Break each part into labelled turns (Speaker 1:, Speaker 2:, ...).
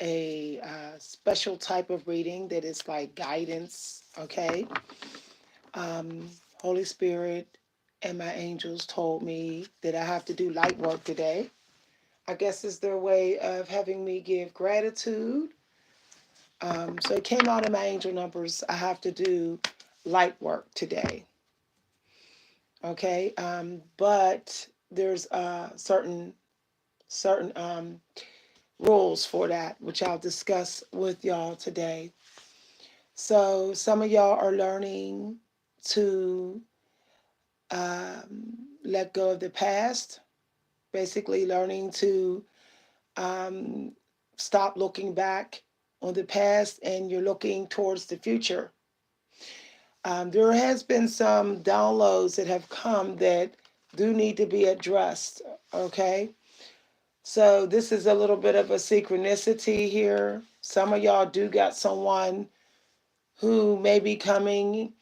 Speaker 1: a special type of reading that is like guidance. Okay. Um, Holy Spirit and my angels told me that I have to do light work today. I guess it's their way of having me give gratitude. So it came out in my angel numbers. I have to do light work today. Okay. But there's certain rules for that, which I'll discuss with y'all today. So some of y'all are learning to let go of the past, basically learning to um, stop looking back on the past and you're looking towards the future. There has been some downloads that have come that do need to be addressed. Okay. So this is a little bit of a synchronicity here. Some of y'all do got someone who may be coming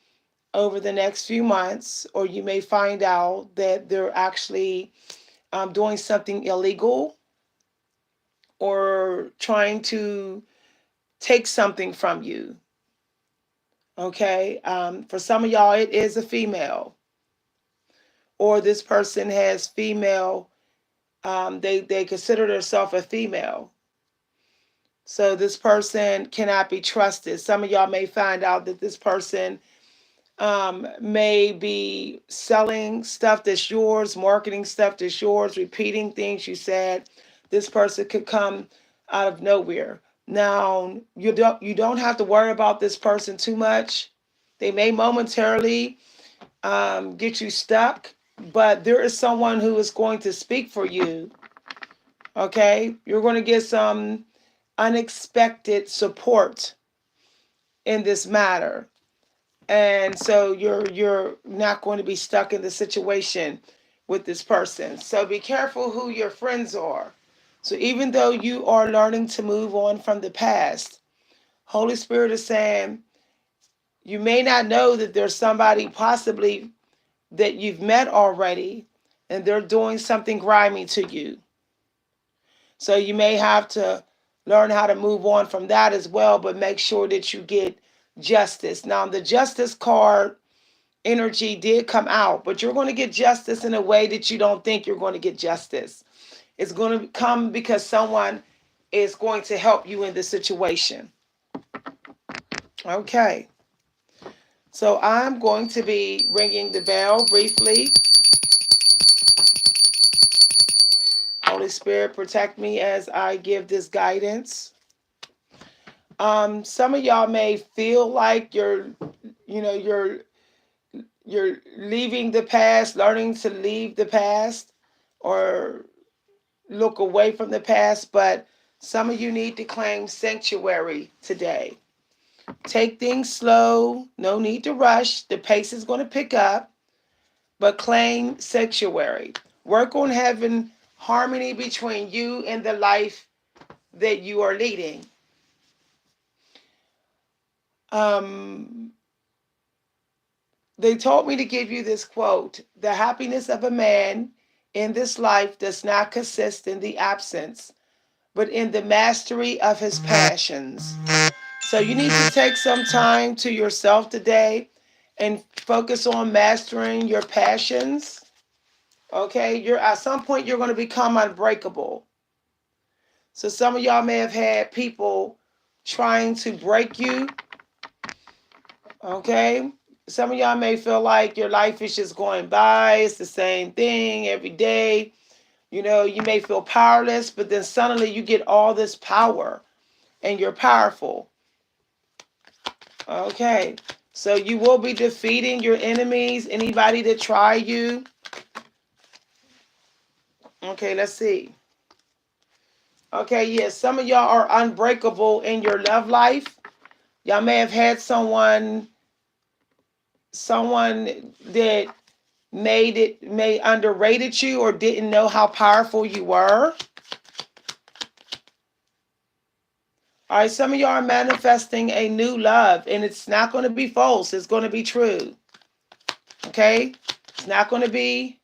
Speaker 1: over the next few months, or you may find out that they're actually doing something illegal or trying to take something from you. Okay. For some of y'all, it is a female, or this person has female, they consider themselves a female. So this person cannot be trusted. Some of y'all may find out that this person may be selling stuff that's yours, marketing stuff that's yours, repeating things you said. This person could come out of nowhere. Now you don't have to worry about this person too much. They may momentarily get you stuck, but there is someone who is going to speak for you. Okay, you're going to get some unexpected support in this matter, and so you're not going to be stuck in the situation with this person. So be careful who your friends are. So even though you are learning to move on from the past, Holy Spirit is saying you may not know that there's somebody possibly that you've met already and they're doing something grimy to you. So you may have to learn how to move on from that as well, but make sure that you get justice. Now, the justice card energy did come out, but you're going to get justice in a way that you don't think you're going to get justice. It's going to come because someone is going to help you in the situation. Okay. So I'm going to be ringing the bell briefly. Holy Spirit, protect me as I give this guidance. Some of y'all may feel like you know, you're leaving the past, learning to leave the past, or look away from the past, but some of you need to claim sanctuary today. Take things slow, no need to rush. The pace is going to pick up, but claim sanctuary. Work on having harmony between you and the life that you are leading. Um, they told me to give you this quote: the happiness of a man in this life does not consist in the absence, but in the mastery of his passions. So you need to take some time to yourself today and focus on mastering your passions. Okay, you're at some point you're going to become unbreakable. So some of y'all may have had people trying to break you. Okay, some of y'all may feel like your life is just going by. It's the same thing every day. You know, you may feel powerless, but then suddenly you get all this power and you're powerful. Okay, so you will be defeating your enemies, anybody that try you. Okay, let's see. Okay, yes, some of y'all are unbreakable in your love life. Y'all may have had someone that may underrated you or didn't know how powerful you were. All right, some of y'all are manifesting a new love, and it's not going to be false. It's going to be true. Okay, it's not going to be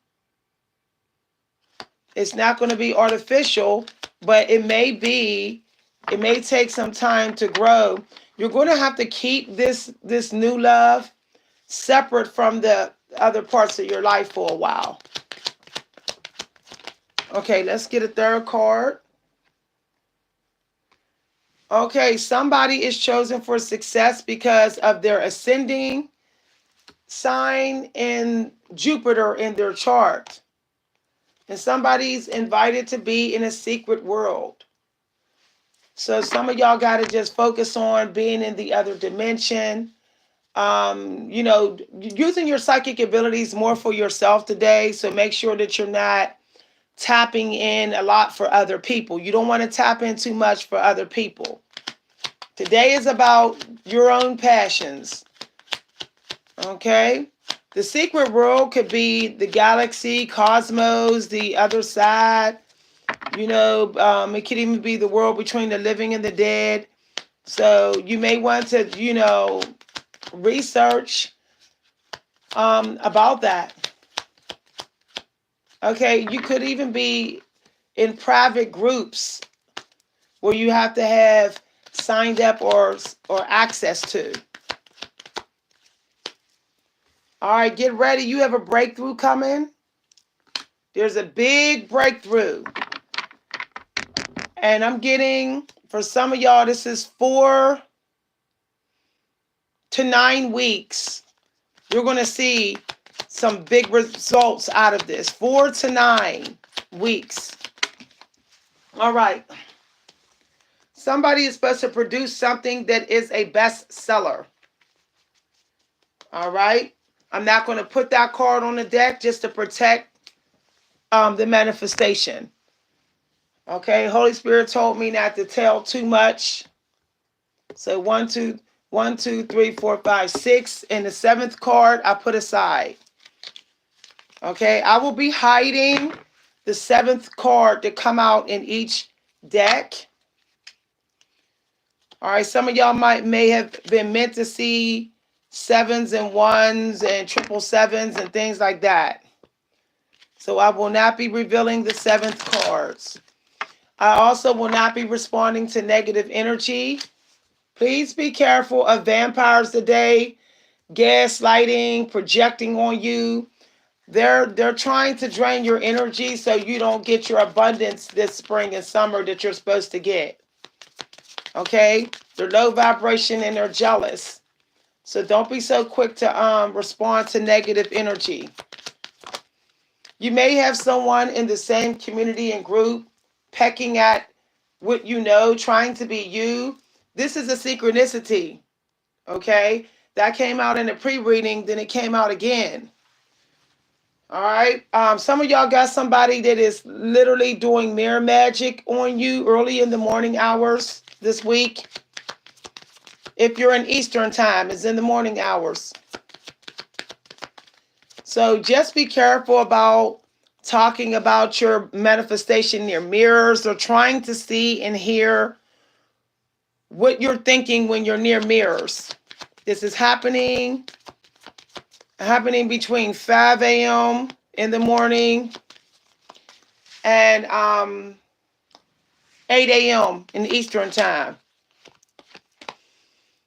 Speaker 1: It's not going to be artificial, but it may be It may take some time to grow. You're going to have to keep this new love separate from the other parts of your life for a while. Okay, let's get a third card. Okay, somebody is chosen for success because of their ascending sign in Jupiter in their chart. And somebody's invited to be in a secret world. So some of y'all got to just focus on being in the other dimension. Using your psychic abilities more for yourself today. So make sure that you're not tapping in a lot for other people. You don't want to tap in too much for other people. Today is about your own passions. Okay? The secret world could be the galaxy, cosmos, the other side. It could even be the world between the living and the dead. So you may want to, research about that. Okay, you could even be in private groups where you have to have signed up or access to. All right, get ready. You have a breakthrough coming. There's a big breakthrough. And I'm getting, for some of y'all, this is 4 to 9 weeks. You're going to see some big results out of this. 4 to 9 weeks. All right. Somebody is supposed to produce something that is a bestseller. All right. I'm not going to put that card on the deck just to protect the manifestation. Okay. Holy Spirit told me not to tell too much. So 1, 2, 3, 4, 5, 6. And the 7th card I put aside. Okay. I will be hiding the 7th card to come out in each deck. All right. Some of y'all may have been meant to see 7s and 1s and 777s and things like that. So I will not be revealing the 7th cards. I also will not be responding to negative energy. Please be careful of vampires today, gaslighting, projecting on you. They're trying to drain your energy so you don't get your abundance this spring and summer that you're supposed to get. Okay? They're low vibration and they're jealous. So don't be so quick to respond to negative energy. You may have someone in the same community and group pecking at what you know, trying to be you. This is a synchronicity, okay? That came out in the pre-reading, then it came out again. All right? Some of y'all got somebody that is literally doing mirror magic on you early in the morning hours this week. If you're in Eastern time, it's in the morning hours. So just be careful about talking about your manifestation near mirrors or trying to see and hear what you're thinking when you're near mirrors. This is happening between 5 a.m. in the morning and 8 a.m. in Eastern time.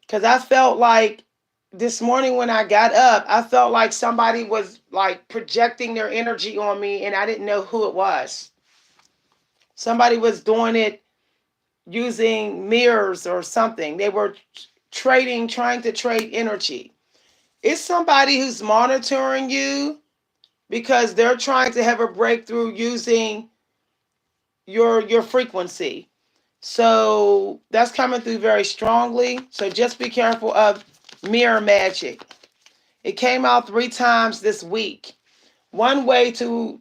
Speaker 1: Because I felt like this morning when I got up, I felt like somebody was like projecting their energy on me and I didn't know who it was. Somebody was doing it using mirrors or something. They were trying to trade energy. It's somebody who's monitoring you because they're trying to have a breakthrough using your frequency. So that's coming through very strongly. So just be careful of mirror magic. It came out 3 times this week. One way to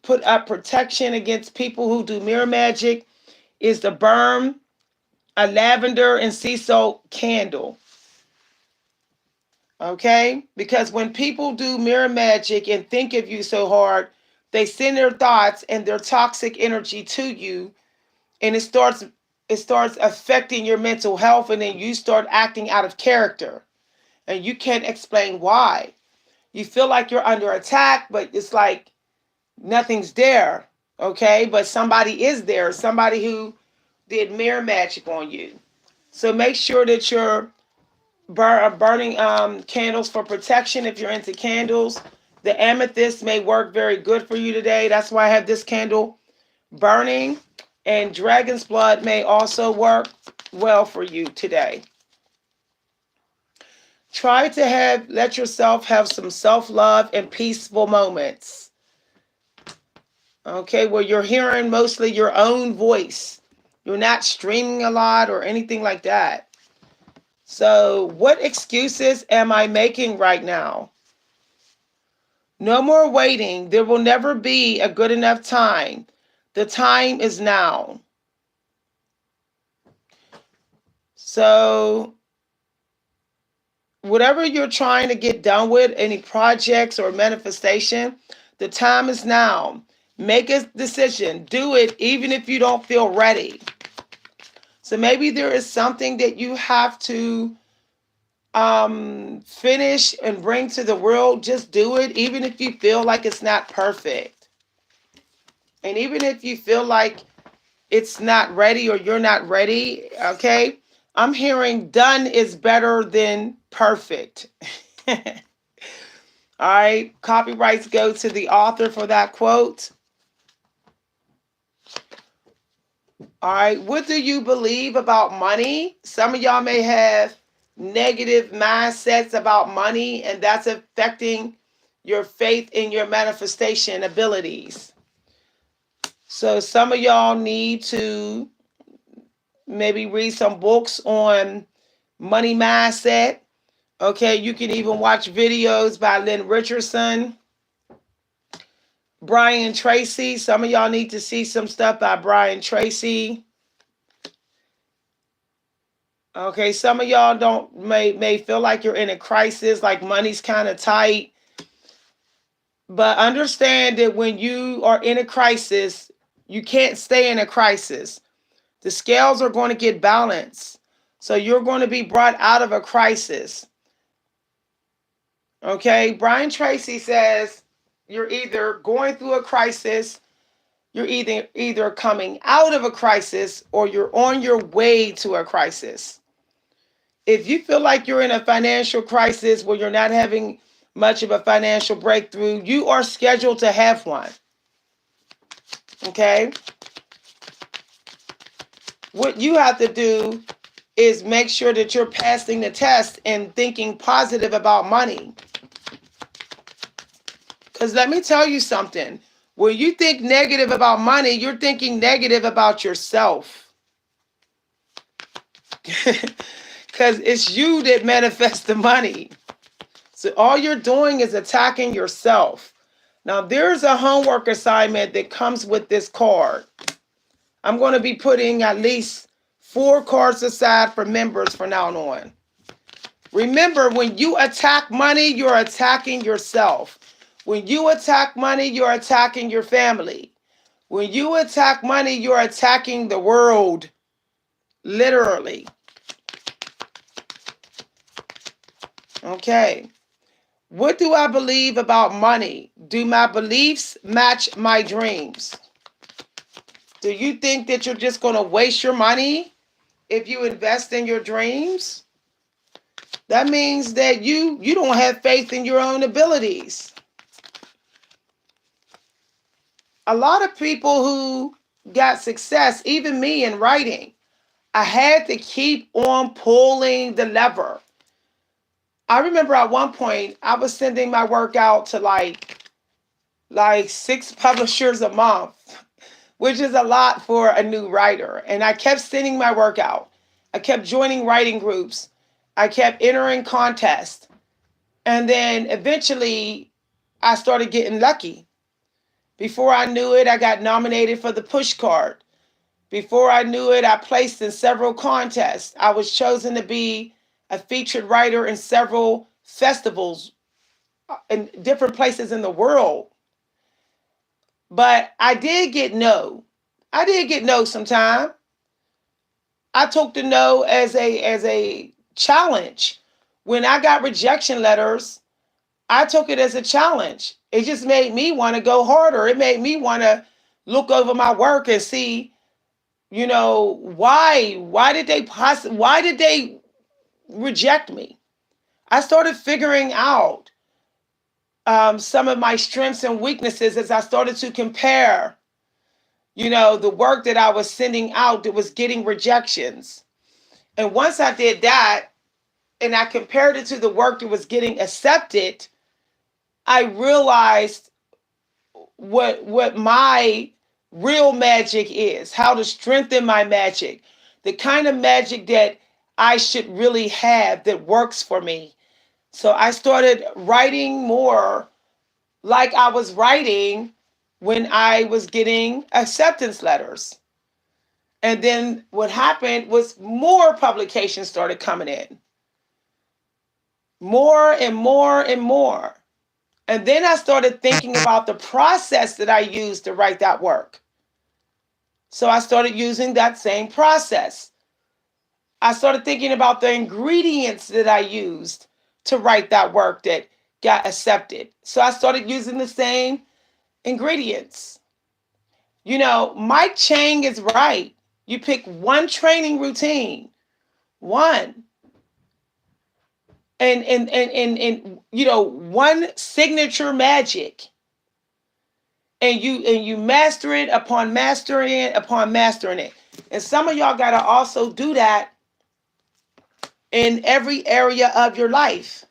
Speaker 1: put up protection against people who do mirror magic is to burn a lavender and sea salt candle. Okay? Because when people do mirror magic and think of you so hard, they send their thoughts and their toxic energy to you, and it starts affecting your mental health, and then you start acting out of character. And you can't explain why. You feel like you're under attack, but it's like nothing's there. Okay? But somebody is there. Somebody who did mirror magic on you. So make sure that you're burning candles for protection if you're into candles. The amethyst may work very good for you today. That's why I have this candle burning. And dragon's blood may also work well for you today. Try to let yourself have some self-love and peaceful moments. Okay, where you're hearing mostly your own voice. You're not streaming a lot or anything like that. So, what excuses am I making right now? No more waiting. There will never be a good enough time. The time is now. So, whatever you're trying to get done with, any projects or manifestation, the time is now. Make a decision. Do it even if you don't feel ready. So maybe there is something that you have to finish and bring to the world. Just do it, even if you feel like it's not perfect. And even if you feel like it's not ready or you're not ready, okay? I'm hearing done is better than perfect. All right, copyrights go to the author for that quote. All right, what do you believe about money? Some of y'all may have negative mindsets about money, and that's affecting your faith in your manifestation abilities. So some of y'all need to maybe read some books on money mindset. Okay, you can even watch videos by Lynn Richardson, Brian Tracy. Some of y'all need to see some stuff by Brian Tracy. Okay, some of y'all may feel like you're in a crisis, like money's kind of tight. But understand that when you are in a crisis, you can't stay in a crisis. The scales are going to get balanced. So you're going to be brought out of a crisis. Okay, Brian Tracy says you're either going through a crisis, you're either coming out of a crisis, or you're on your way to a crisis. If you feel like you're in a financial crisis where you're not having much of a financial breakthrough, you are scheduled to have one. Okay? What you have to do is make sure that you're passing the test and thinking positive about money. Because let me tell you something. When you think negative about money, you're thinking negative about yourself. Because it's you that manifests the money. So all you're doing is attacking yourself. Now, there's a homework assignment that comes with this card. I'm going to be putting at least 4 cards aside for members from now on. Remember, when you attack money, you're attacking yourself. When you attack money, you're attacking your family. When you attack money, you're attacking the world. Literally. Okay. What do I believe about money? Do my beliefs match my dreams? Do you think that you're just going to waste your money if you invest in your dreams? That means that you don't have faith in your own abilities. A lot of people who got success, even me in writing, I had to keep on pulling the lever. I remember at one point I was sending my work out to like 6 publishers a month, which is a lot for a new writer. And I kept sending my work out. I kept joining writing groups. I kept entering contests. And then eventually I started getting lucky. Before I knew it, I got nominated for the push card. Before I knew it, I placed in several contests. I was chosen to be a featured writer in several festivals in different places in the world. But I did get no. I did get no sometime. I took the no as a challenge. When I got rejection letters, I took it as a challenge. It just made me want to go harder. It made me want to look over my work and see why did they reject me? I started figuring out some of my strengths and weaknesses as I started to compare, the work that I was sending out that was getting rejections. And once I did that and I compared it to the work that was getting accepted, I realized what my real magic is, how to strengthen my magic, the kind of magic that I should really have that works for me. So I started writing more like I was writing when I was getting acceptance letters. And then what happened was more publications started coming in, more and more and more. And then I started thinking about the process that I used to write that work. So I started using that same process. I started thinking about the ingredients that I used to write that work that got accepted. So I started using the same ingredients. Mike Chang is right. You pick one training routine, one, and one signature magic, and you master it upon mastering it upon mastering it. And some of y'all gotta also do that in every area of your life.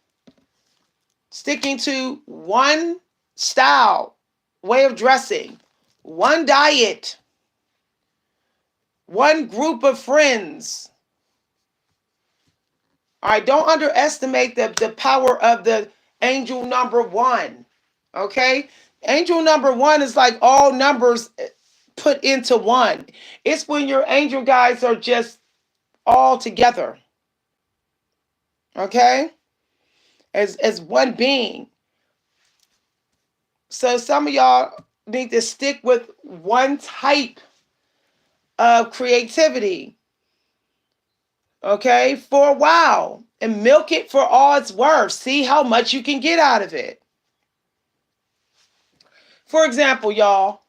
Speaker 1: Sticking to one style, way of dressing, one diet, one group of friends. All right, don't underestimate the power of the angel number one. Okay? Angel number one is like all numbers put into one. It's when your angel guys are just all together. Okay? As one being. So some of y'all need to stick with one type of creativity, okay, for a while and milk it for all it's worth. See how much you can get out of it. For example, y'all,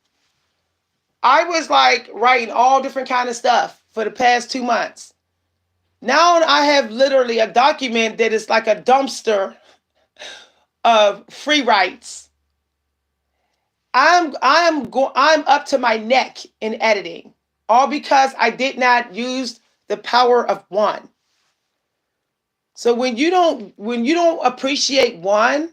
Speaker 1: I was like writing all different kind of stuff for the past 2 months. Now I have literally a document that is like a dumpster of free writes. I'm up to my neck in editing, all because I did not use the power of one. So when you don't appreciate one,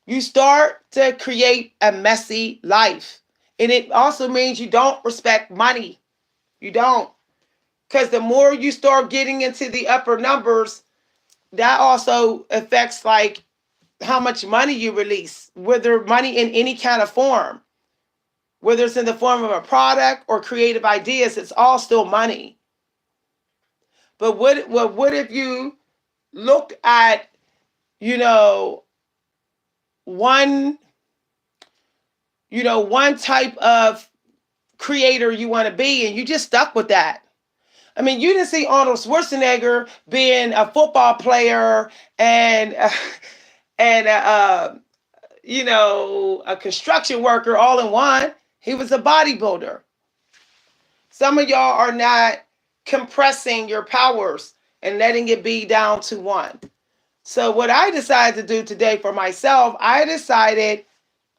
Speaker 1: you start to create a messy life. And it also means you don't respect money. You don't. Because the more you start getting into the upper numbers, that also affects like how much money you release, whether money in any kind of form, whether it's in the form of a product or creative ideas, it's all still money. But what if you looked at, one, one type of creator you want to be, and you just stuck with that? I mean, you didn't see Arnold Schwarzenegger being a football player and and a construction worker all in one. He was a bodybuilder. Some of y'all are not compressing your powers and letting it be down to one. So what I decided to do today for myself, I decided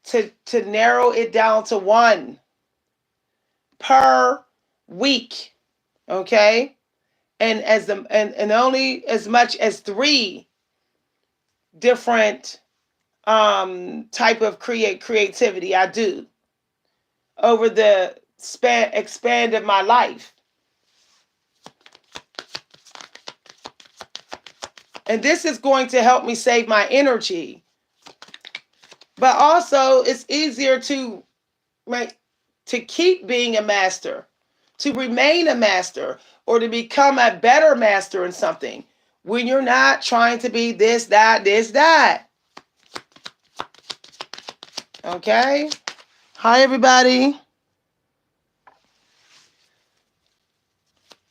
Speaker 1: to narrow it down to one per week. Okay? And only as much as 3 different type of creativity I do over the expand of my life. And this is going to help me save my energy. But also it's easier to keep being a master, to remain a master, or to become a better master in something when you're not trying to be this, that. Okay? Hi, everybody.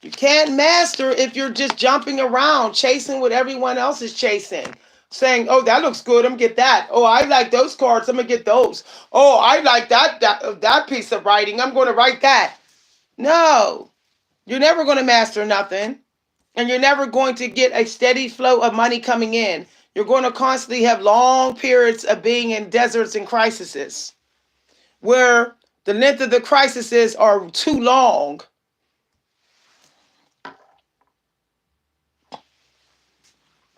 Speaker 1: You can't master if you're just jumping around, chasing what everyone else is chasing. Saying, oh, that looks good, I'm gonna get that. Oh, I like those cards, I'm gonna get those. Oh, I like that piece of writing, I'm gonna write that. No, you're never going to master nothing. And you're never going to get a steady flow of money coming in. You're going to constantly have long periods of being in deserts and crises where the length of the crises are too long.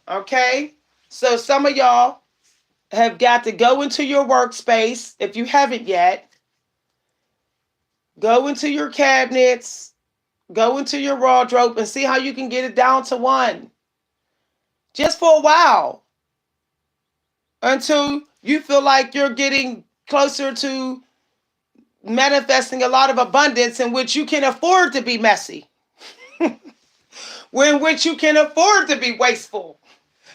Speaker 1: Okay? So some of y'all have got to go into your workspace if you haven't yet. Go into your cabinets, go into your wardrobe and see how you can get it down to one. Just for a while. Until you feel like you're getting closer to manifesting a lot of abundance in which you can afford to be messy. In which you can afford to be wasteful.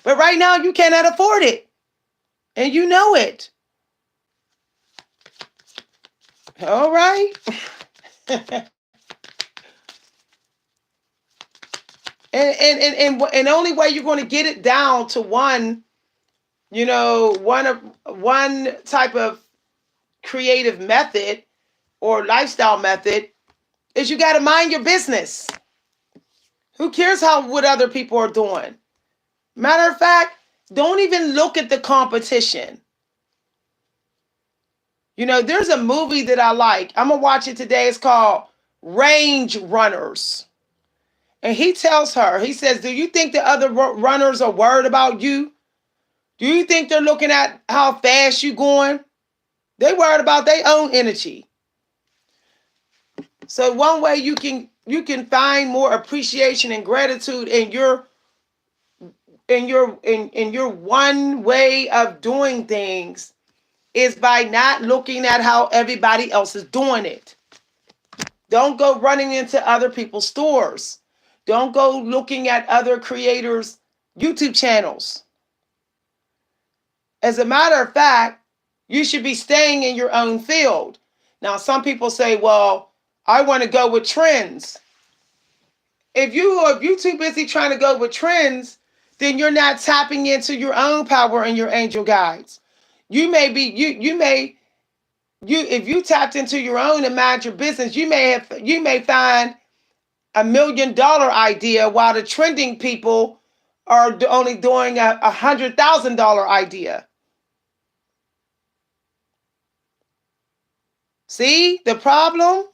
Speaker 1: But right now you cannot afford it. And you know it. All right. And the only way you're going to get it down to one, one type of creative method or lifestyle method is you got to mind your business. Who cares what other people are doing? Matter of fact, don't even look at the competition. There's a movie that I like. I'm going to watch it today. It's called Range Runners. And he tells her, he says, do you think the other runners are worried about you? Do you think they're looking at how fast you're going? They're worried about their own energy. So one way you can find more appreciation and gratitude in your one way of doing things is by not looking at how everybody else is doing it. Don't go running into other people's stores. Don't go looking at other creators' YouTube channels. As a matter of fact, you should be staying in your own field. Now, some people say, well, I want to go with trends. If you're too busy trying to go with trends, then you're not tapping into your own power and your angel guides. If you tapped into your own and mind your business, you may find $1 million idea while the trending people are only doing a $100,000 idea. See the problem?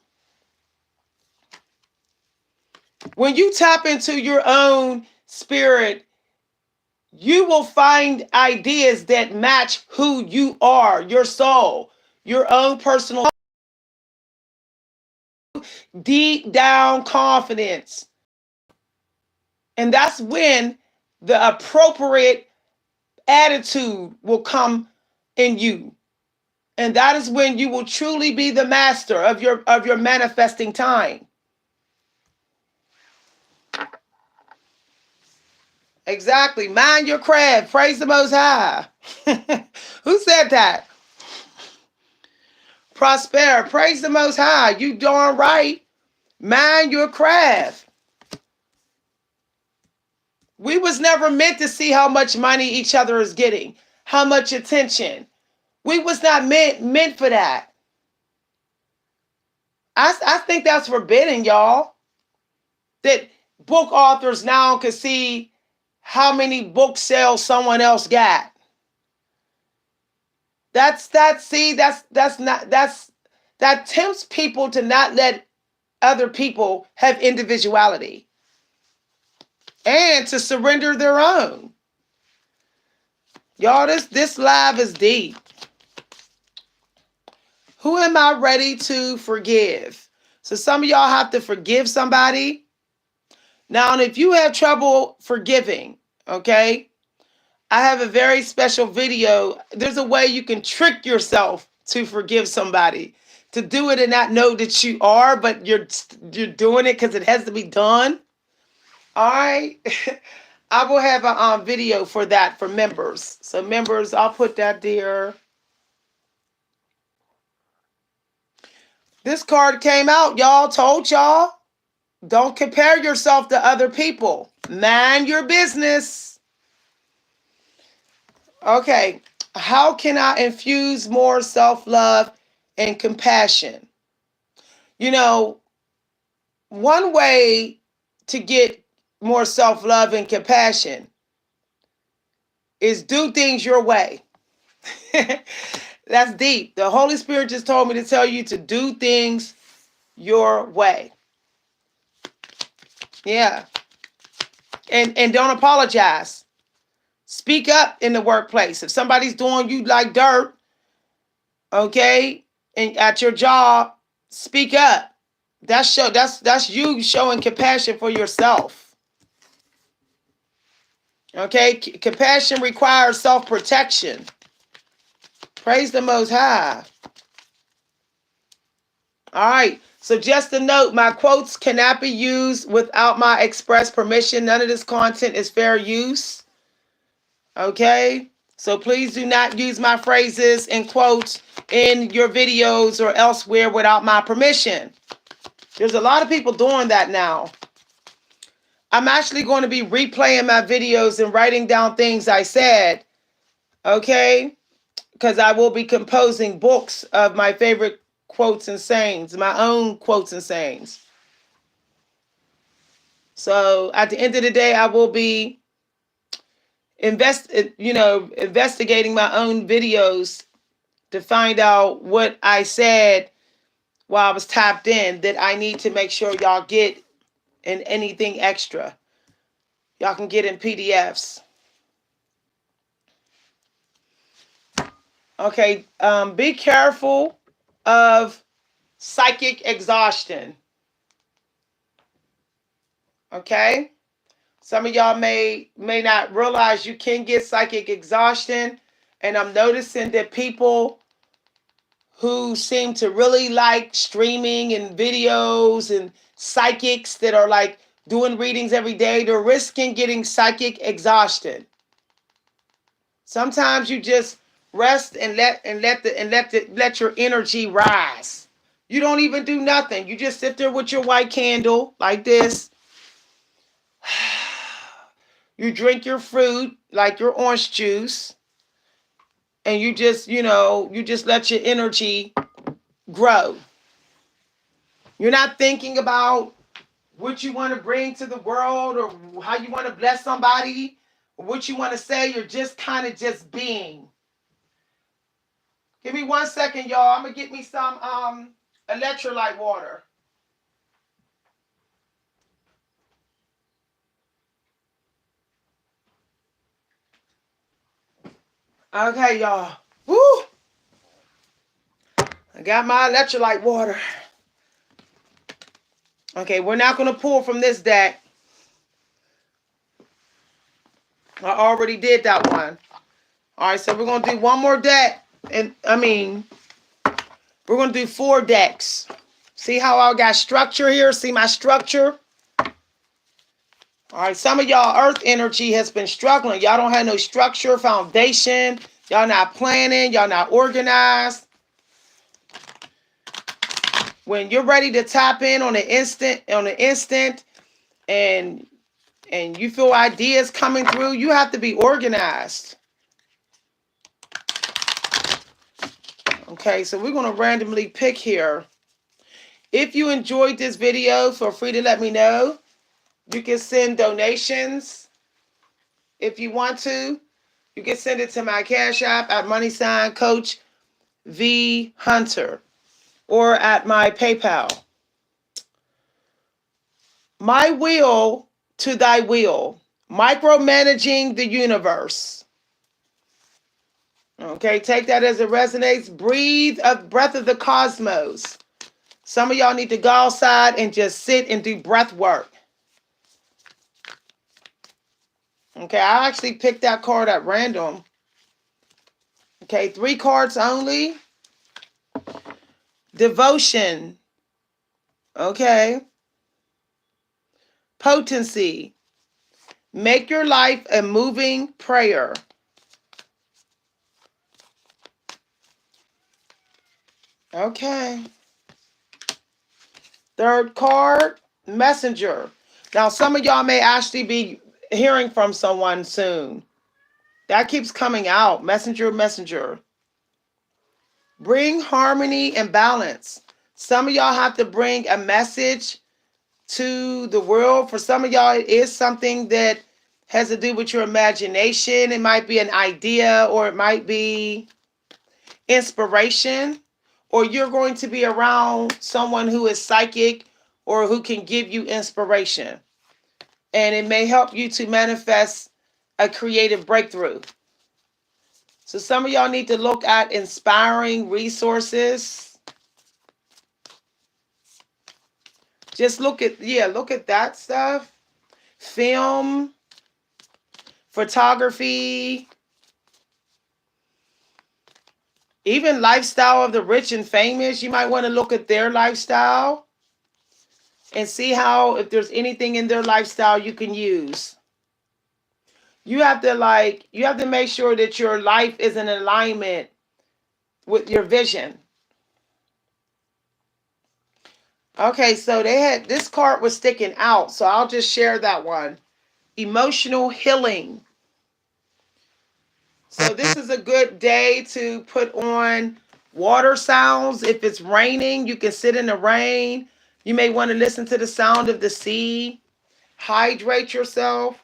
Speaker 1: When you tap into your own spirit, you will find ideas that match who you are, your soul, your own personal deep down confidence. And that's when the appropriate attitude will come in you. And that is when you will truly be the master of your manifesting time. Exactly. Mind your craft. Praise the Most High. Who said that? Prosper. Praise the Most High. You darn right. Mind your craft. We was never meant to see how much money each other is getting, how much attention. We was not meant for that. I think that's forbidden, y'all. That book authors now can see how many book sales someone else got. That tempts people to not let other people have individuality and to surrender their own. Y'all, this live is deep. Who am I ready to forgive? So some of y'all have to forgive somebody. Now, if you have trouble forgiving, okay, I have a very special video. There's a way you can trick yourself to forgive somebody, to do it and not know that you are, but you're doing it because it has to be done. All right. I will have a video for that for members. So members, I'll put that there. This card came out, y'all. Told y'all. Don't compare yourself to other people. Mind your business. Okay. How can I infuse more self-love and compassion? You know, one way to get more self-love and compassion is do things your way. That's deep. The Holy Spirit just told me to tell you to do things your way. Yeah. And don't apologize. Speak up in the workplace. If somebody's doing you like dirt, okay, and at your job, speak up. That's you showing compassion for yourself. Okay? Compassion requires self-protection. Praise the Most High. All right. So just a note, my quotes cannot be used without my express permission. None of this content is fair use. Okay? So please do not use my phrases and quotes in your videos or elsewhere without my permission. There's a lot of people doing that now. I'm actually going to be replaying my videos and writing down things I said. Okay? Because I will be composing books of my favorite quotes and sayings, my own quotes and sayings. So at the end of the day, I will be investigating my own videos to find out what I said while I was tapped in that I need to make sure y'all get in anything extra. Y'all can get in PDFs. Okay, be careful of psychic exhaustion. Okay? Some of y'all may not realize you can get psychic exhaustion. And I'm noticing that people who seem to really like streaming and videos and psychics that are like doing readings every day, they're risking getting psychic exhaustion. Sometimes you just rest and let your energy rise. You don't even do nothing. You just sit there with your white candle like this. You drink your fruit like your orange juice, and you just let your energy grow. You're not thinking about what you want to bring to the world or how you want to bless somebody or what you want to say. You're just kind of just being. Give me 1 second, y'all. I'm going to get me some electrolyte water. Okay, y'all. Woo! I got my electrolyte water. Okay, we're not going to pull from this deck. I already did that one. All right, so we're going to do one more deck. We're going to do 4 decks. See how I got structure here? See my structure? All right, some of y'all earth energy has been struggling. Y'all don't have no structure, foundation. Y'all not planning. Y'all not organized. When you're ready to tap in on the instant, and you feel ideas coming through, you have to be organized. Okay, so we're going to randomly pick here. If you enjoyed this video, feel free to let me know. You can send donations if you want to. You can send it to my Cash App at @Coach V Hunter or at my PayPal. My will to thy will. Micromanaging the universe. Okay, take that as it resonates. Breathe a breath of the cosmos. Some of y'all need to go outside and just sit and do breath work. Okay, I actually picked that card at random. Okay, 3 cards only. Devotion. Okay. Potency. Make your life a moving prayer. Okay. 3rd card, messenger. Now, some of y'all may actually be hearing from someone soon. That keeps coming out. Messenger, messenger. Bring harmony and balance. Some of y'all have to bring a message to the world. For some of y'all, it is something that has to do with your imagination. It might be an idea, or it might be inspiration, or you're going to be around someone who is psychic or who can give you inspiration. And it may help you to manifest a creative breakthrough. So some of y'all need to look at inspiring resources. Just look at that stuff. Film, photography, even lifestyle of the rich and famous. You might want to look at their lifestyle and see how, if there's anything in their lifestyle you can use. You have to make sure that your life is in alignment with your vision. Okay, so this card was sticking out, so I'll just share that one. Emotional healing. So this is a good day to put on water sounds. If it's raining, you can sit in the rain. You may want to listen to the sound of the sea. Hydrate yourself.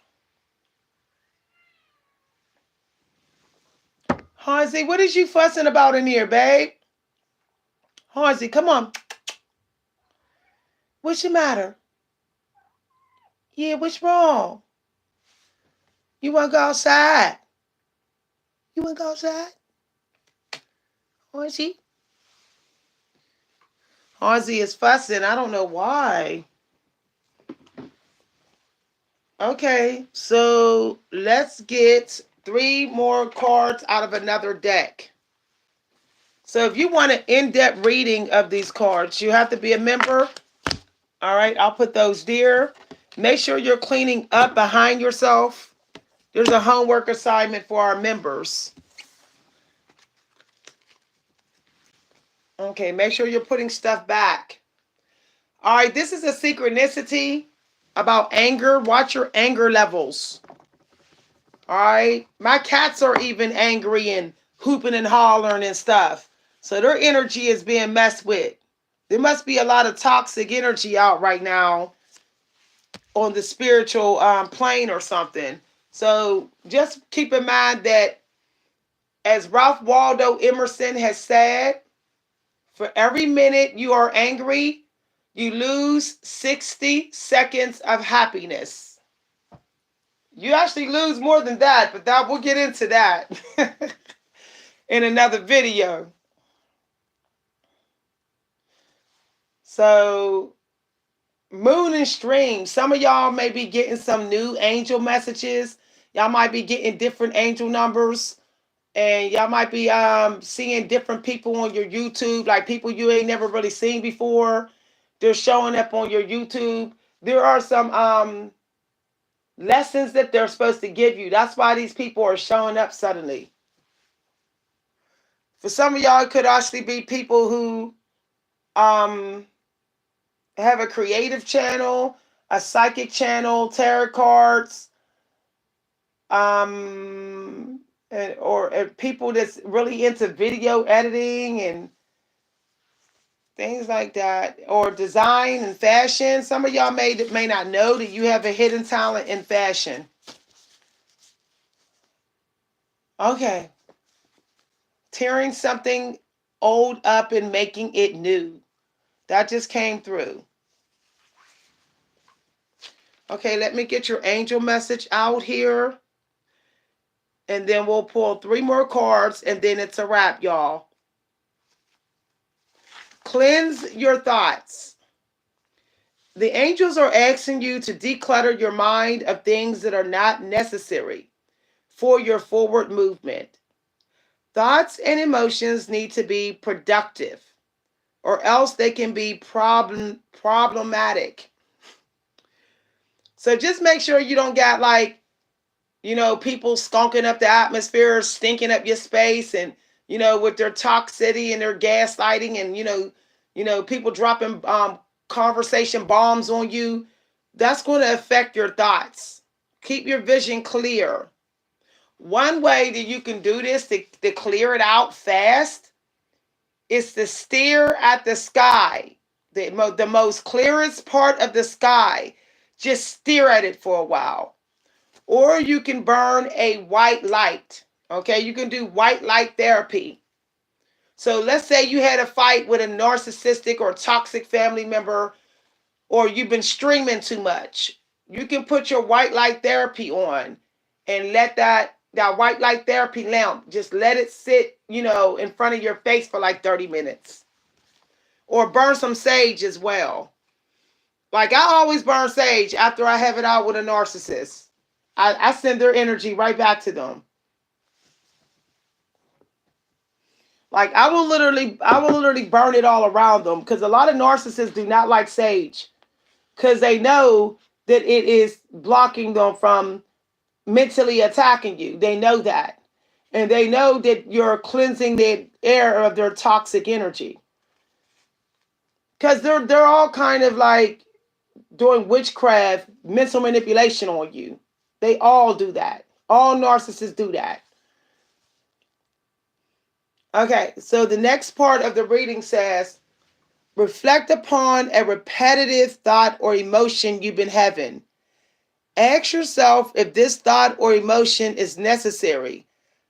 Speaker 1: Hansi, what is you fussing about in here, babe? Hansi, come on. What's the matter? Yeah, what's wrong? You want to go outside? You want to go outside? Hansi? Hansi is fussing. I don't know why. Okay, so let's get 3 more cards out of another deck. So if you want an in-depth reading of these cards, you have to be a member. All right, I'll put those there. Make sure you're cleaning up behind yourself. There's a homework assignment for our members. Okay, make sure you're putting stuff back. All right, this is a synchronicity about anger. Watch your anger levels. All right, my cats are even angry and hooping and hollering and stuff. So their energy is being messed with. There must be a lot of toxic energy out right now on the spiritual plane or something. So just keep in mind that, as Ralph Waldo Emerson has said, for every minute you are angry, you lose 60 seconds of happiness. You actually lose more than that, but we'll get into that in another video. So, moon and stream. Some of y'all may be getting some new angel messages. Y'all might be getting different angel numbers. And y'all might be seeing different people on your YouTube, like people you ain't never really seen before. They're showing up on your YouTube. There are some lessons that they're supposed to give you. That's why these people are showing up suddenly. For some of y'all, it could actually be people who have a creative channel, a psychic channel, tarot cards, or people that's really into video editing and things like that, or design and fashion. Some of y'all may not know that you have a hidden talent in fashion. Okay. Tearing something old up and making it new. That just came through. Okay, let me get your angel message out here. And then we'll pull 3 more cards, and then it's a wrap, y'all. Cleanse your thoughts. The angels are asking you to declutter your mind of things that are not necessary for your forward movement. Thoughts and emotions need to be productive, or else they can be problematic. So just make sure you don't got people skunking up the atmosphere, stinking up your space, and with their toxicity and their gaslighting, and people dropping conversation bombs on you. That's going to affect your thoughts. Keep your vision clear. One way that you can do this to clear it out fast is to stare at the sky. the most clearest part of the sky. Just stare at it for a while. Or you can burn a white light. Okay, you can do white light therapy. So let's say you had a fight with a narcissistic or toxic family member, or you've been streaming too much. You can put your white light therapy on and let that white light therapy lamp, just let it sit, in front of your face for like 30 minutes. Or burn some sage as well. Like I always burn sage after I have it out with a narcissist. I send their energy right back to them. Like I will literally burn it all around them, because a lot of narcissists do not like sage, because they know that it is blocking them from mentally attacking you. They know that. And they know that you're cleansing the air of their toxic energy. Because they're all kind of like doing witchcraft, mental manipulation on you. They all do that. All narcissists do that. Okay, so the next part of the reading says, reflect upon a repetitive thought or emotion you've been having. Ask yourself if this thought or emotion is necessary,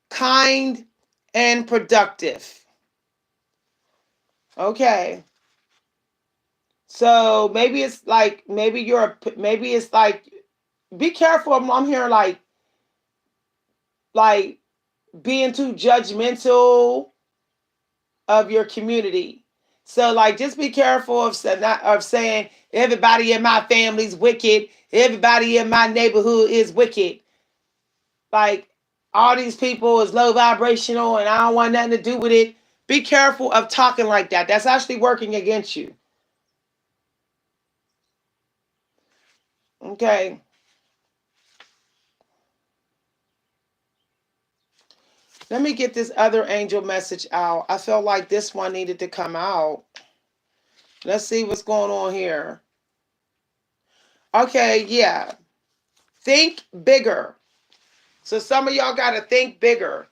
Speaker 1: kind, and productive. Okay. So maybe it's like, maybe it's like, be careful. I'm hearing like being too judgmental of your community. So like, just be careful of saying everybody in my family's wicked, everybody in my neighborhood is wicked. Like, all these people is low vibrational and I don't want nothing to do with it. Be careful of talking like that. That's actually working against you. Okay. Let me get this other angel message out. I felt like this one needed to come out. Let's see what's going on here. Okay, yeah. Think bigger. So some of y'all got to think bigger.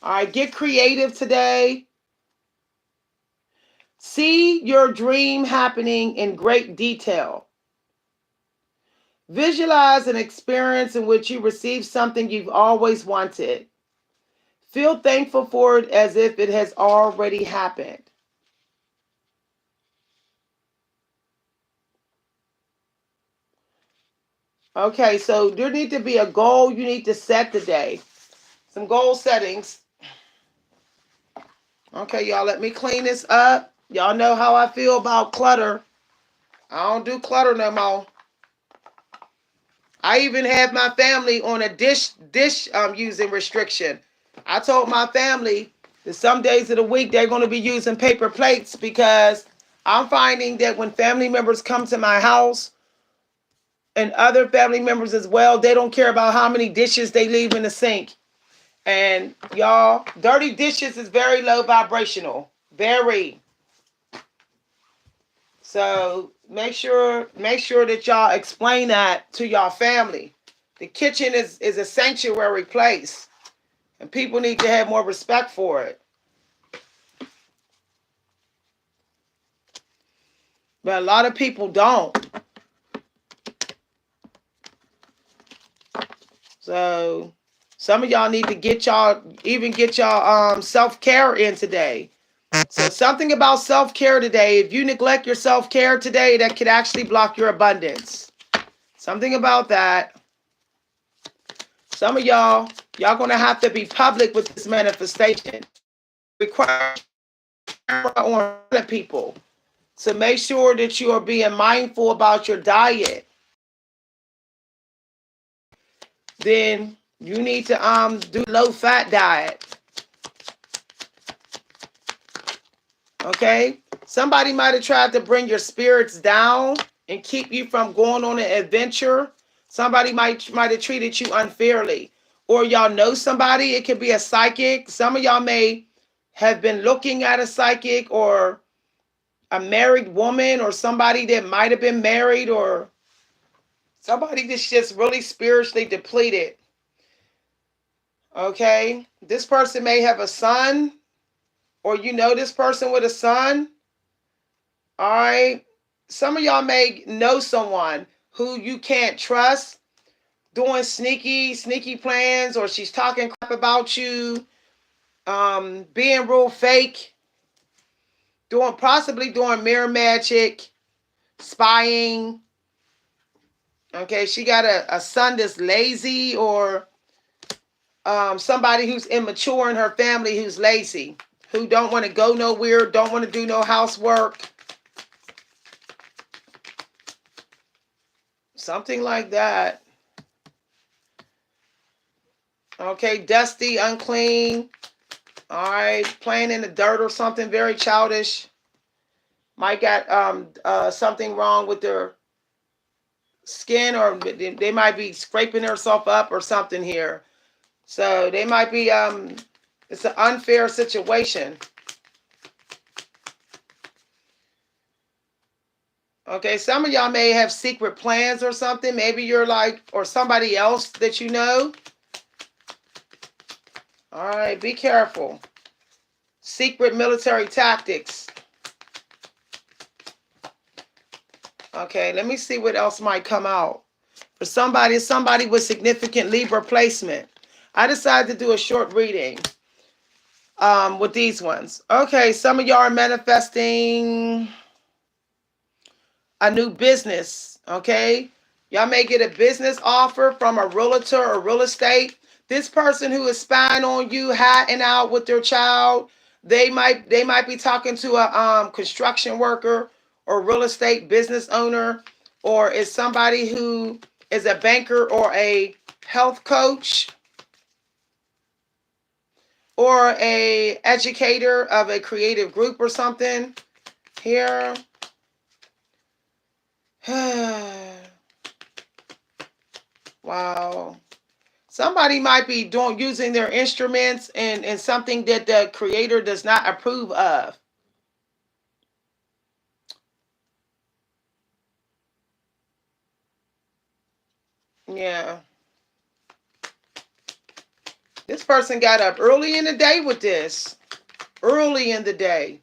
Speaker 1: All right, get creative today. See your dream happening in great detail. Visualize an experience in which you receive something you've always wanted. Feel thankful for it as if it has already happened. Okay, so there need to be a goal you need to set today. Some goal settings. Okay, y'all, let me clean this up. Y'all know how I feel about clutter. I don't do clutter no more. I even have my family on a dish using restriction. I told my family that some days of the week they're going to be using paper plates, because I'm finding that when family members come to my house, and other family members as well, they don't care about how many dishes they leave in the sink. And y'all, dirty dishes is very low vibrational. Very. So make sure that y'all explain that to y'all family. The kitchen is a sanctuary place, and people need to have more respect for it. But a lot of people don't. So some of y'all need to get y'all self-care in today. So something about self-care today. If you neglect your self-care today, that could actually block your abundance. Something about that. Some of y'all going to have to be public with this manifestation. Require on people. So make sure that you are being mindful about your diet. Then you need to do low-fat diet. Okay? Somebody might have tried to bring your spirits down and keep you from going on an adventure. Somebody might have treated you unfairly. Or y'all know somebody, it could be a psychic. Some of y'all may have been looking at a psychic, or a married woman, or somebody that might have been married, or somebody that's just really spiritually depleted. Okay? This person may have a son, or you know this person with a son. All right. Some of y'all may know someone who you can't trust, doing sneaky plans, or she's talking crap about you, being real fake, possibly doing mirror magic, spying. Okay, she got a son that's lazy, or somebody who's immature in her family who's lazy, who don't want to go nowhere, don't want to do no housework. Something like that. Okay, dusty, unclean. All right, playing in the dirt or something, very childish. Might got something wrong with their skin, or they might be scraping themselves up or something here. So they might be it's an unfair situation. Okay, some of y'all may have secret plans or something. Maybe you're like, or somebody else that you know. All right, be careful. Secret military tactics. Okay, let me see what else might come out. For somebody with significant Libra placement. I decided to do a short reading with these ones. Okay, some of y'all are manifesting a new business. Okay, y'all may get a business offer from a realtor or real estate. This person who is spying on you, hiding out with their child, they might be talking to a construction worker or real estate business owner, or is somebody who is a banker or a health coach or a educator of a creative group or something here. Wow. Somebody might be using their instruments in something that the creator does not approve of. Yeah. This person got up early in the day with this. Early in the day.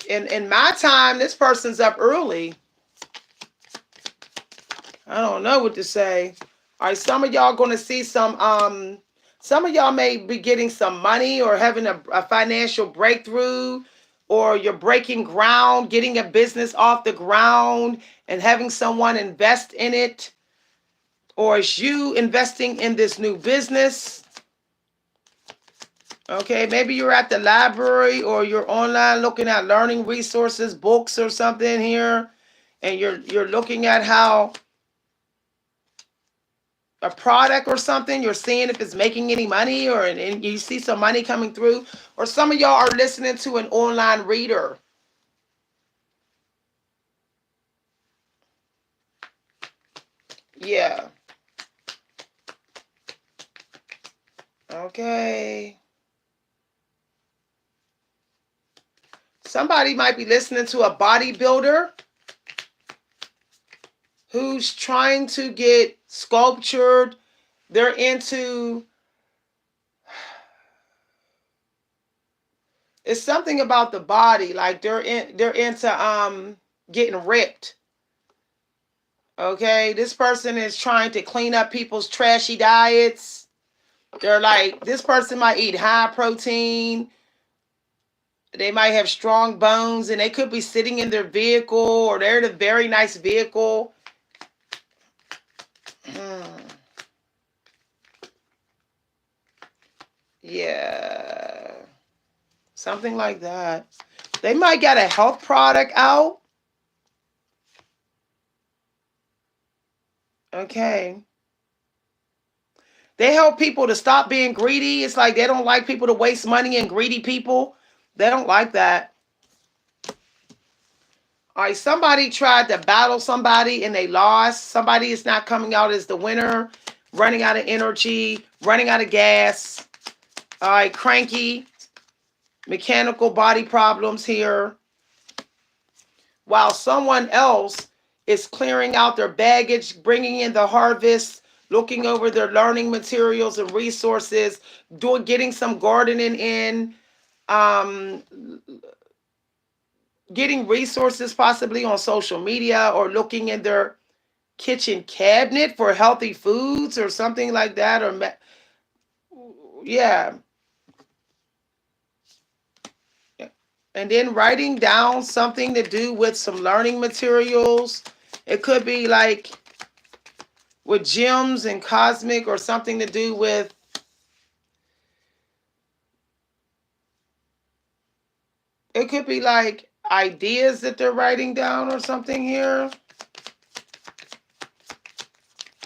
Speaker 1: In my time, this person's up early. I don't know what to say. All right, some of y'all going to see some of y'all may be getting some money or having a financial breakthrough, or you're breaking ground, getting a business off the ground and having someone invest in it, or it's you investing in this new business. Okay, maybe you're at the library or you're online looking at learning resources, books or something here, and you're looking at how a product or something, you're seeing if it's making any money, or and you see some money coming through, or some of y'all are listening to an online reader. Yeah. Okay. Somebody might be listening to a bodybuilder who's trying to get sculptured. They're into, it's something about the body, like they're into getting ripped. Okay, this person is trying to clean up people's trashy diets. They're like, this person might eat high protein. They might have strong bones, and they could be sitting in their vehicle, or they're in a very nice vehicle. Yeah. Something like that. They might get a health product out. Okay. They help people to stop being greedy. It's like they don't like people to waste money and greedy people. They don't like that. All right, somebody tried to battle somebody and they lost. Somebody is not coming out as the winner, running out of energy, running out of gas. All right, cranky, mechanical body problems here. While someone else is clearing out their baggage, bringing in the harvest, looking over their learning materials and resources, getting some gardening in, um, getting resources possibly on social media, or looking in their kitchen cabinet for healthy foods or something like that, or yeah. And then writing down something to do with some learning materials. It could be like with gems and cosmic, or something to do with, it could be like ideas that they're writing down or something here.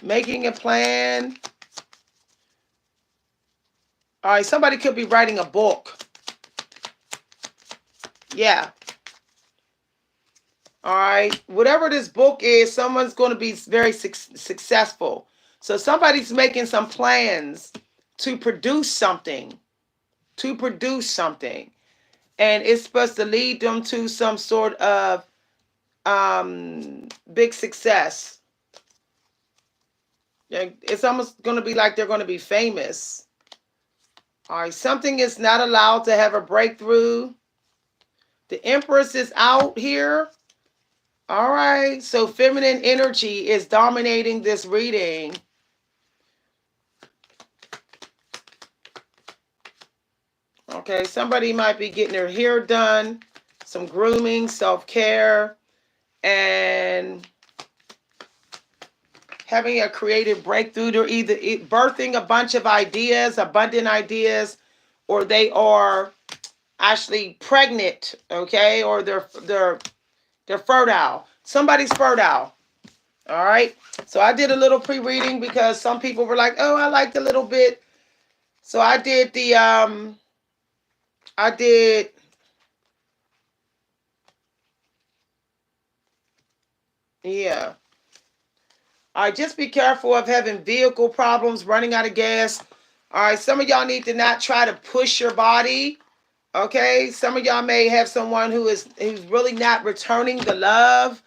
Speaker 1: Making a plan. All right, somebody could be writing a book. Yeah. All right. Whatever this book is, someone's going to be very successful. So somebody's making some plans to produce something, to produce something. And it's supposed to lead them to some sort of big success. It's almost going to be like they're going to be famous. All right. Something is not allowed to have a breakthrough. The Empress is out here. All right. So feminine energy is dominating this reading. Okay. Somebody might be getting their hair done, some grooming, self-care, and having a creative breakthrough. They're either birthing a bunch of ideas, abundant ideas, or they are actually pregnant, okay? Or they're fertile. Somebody's fertile. All right. So I did a little pre-reading because some people were like, "Oh, I liked a little bit." So I did the yeah. All right, just be careful of having vehicle problems, running out of gas. All right, some of y'all need to not try to push your body. Okay, some of y'all may have someone who's really not returning the love,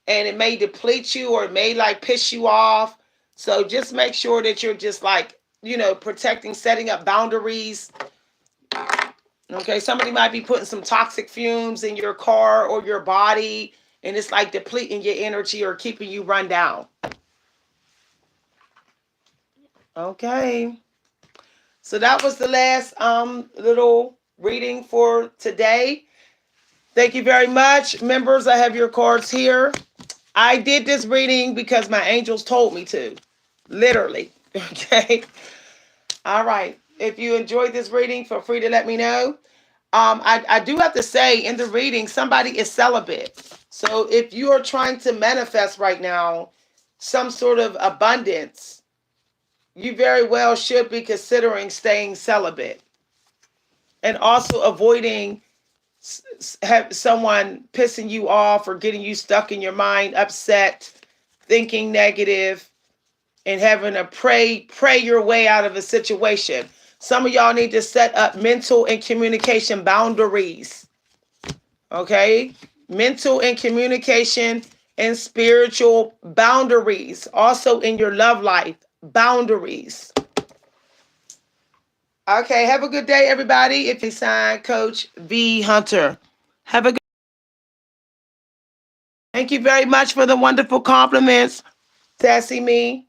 Speaker 1: and it may deplete you, or it may like piss you off. So just make sure that you're just like, protecting, setting up boundaries. Okay, somebody might be putting some toxic fumes in your car or your body, and it's like depleting your energy or keeping you run down. Okay. So that was the last little reading for today. Thank you very much. Members, I have your cards here. I did this reading because my angels told me to. Literally. Okay. All right. If you enjoyed this reading, feel free to let me know. I do have to say, in the reading, somebody is celibate. So if you are trying to manifest right now some sort of abundance, you very well should be considering staying celibate, and also avoiding have someone pissing you off or getting you stuck in your mind, upset, thinking negative, and having to pray your way out of a situation. Some of y'all need to set up mental and communication boundaries. Okay? Mental and communication and spiritual boundaries. Also in your love life, boundaries. Okay, have a good day, everybody. If you sign Coach V Hunter. Have a good. Thank you very much for the wonderful compliments, Sassy Me.